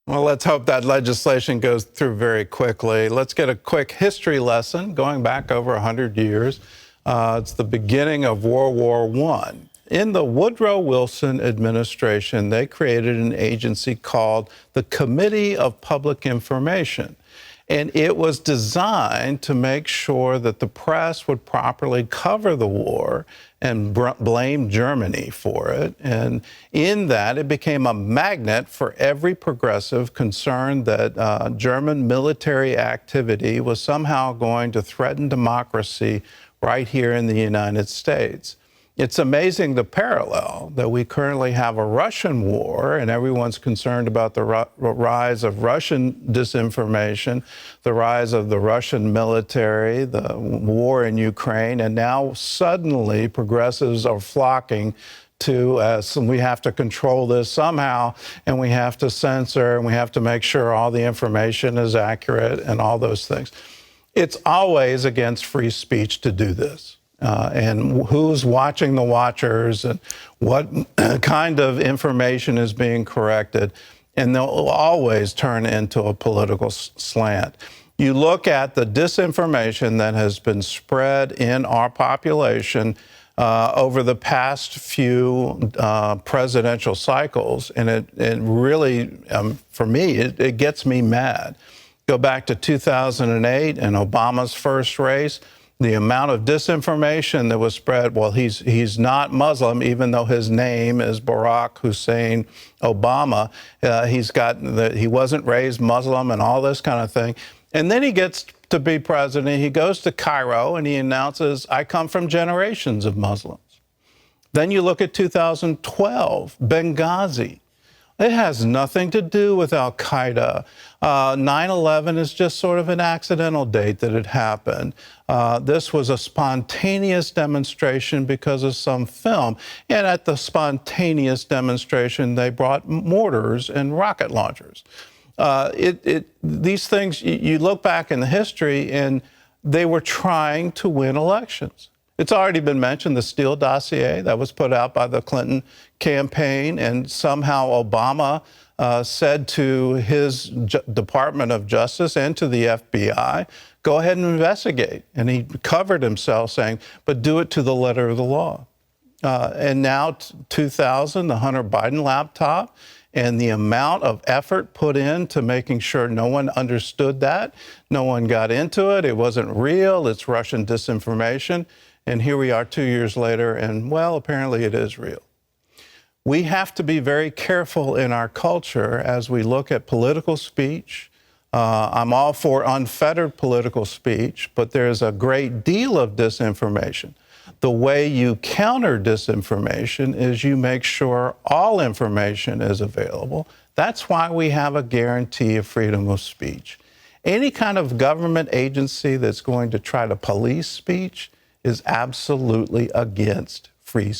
Well, let's hope that legislation goes through very quickly. Let's get a quick history lesson going back over 100 years. It's the beginning of World War I. In the Woodrow Wilson administration, they created an agency called the Committee of Public Information. And it was designed to make sure that the press would properly cover the war and blame Germany for it. And in that, it became a magnet for every progressive concerned that German military activity was somehow going to threaten democracy right here in the United States. It's amazing the parallel that we currently have a Russian war, and everyone's concerned about the rise of Russian disinformation, the rise of the Russian military, the war in Ukraine, and now suddenly progressives are flocking to we have to control this somehow, and we have to censor, and we have to make sure all the information is accurate and all those things. It's always against free speech to do this. And who's watching the watchers and what kind of information is being corrected. And they'll always turn into a political slant. You look at the disinformation that has been spread in our population over the past few presidential cycles, and it really, for me, it gets me mad. Go back to 2008 and Obama's first race. The amount of disinformation that was spread, well, he's not Muslim, even though his name is Barack Hussein Obama. He wasn't raised Muslim and all this kind of thing. And then he gets to be president. He goes to Cairo and he announces, I come from generations of Muslims. Then you look at 2012, Benghazi. It has nothing to do with al-Qaeda. 9/11 is just sort of an accidental date that it happened. This was a spontaneous demonstration because of some film. And at the spontaneous demonstration, they brought mortars and rocket launchers. These things, you look back in the history, and they were trying to win elections. It's already been mentioned, the Steele dossier that was put out by the Clinton campaign, and somehow Obama said to his Department of Justice and to the FBI, go ahead and investigate. And he covered himself saying, but do it to the letter of the law. And now 2000, the Hunter Biden laptop, and the amount of effort put into making sure no one understood that, no one got into it, it wasn't real, it's Russian disinformation. And here we are 2 years later, and, well, apparently it is real. We have to be very careful in our culture as we look at political speech. I'm all for unfettered political speech, but there's a great deal of disinformation. The way you counter disinformation is you make sure all information is available. That's why we have a guarantee of freedom of speech. Any kind of government agency that's going to try to police speech is absolutely against free speech.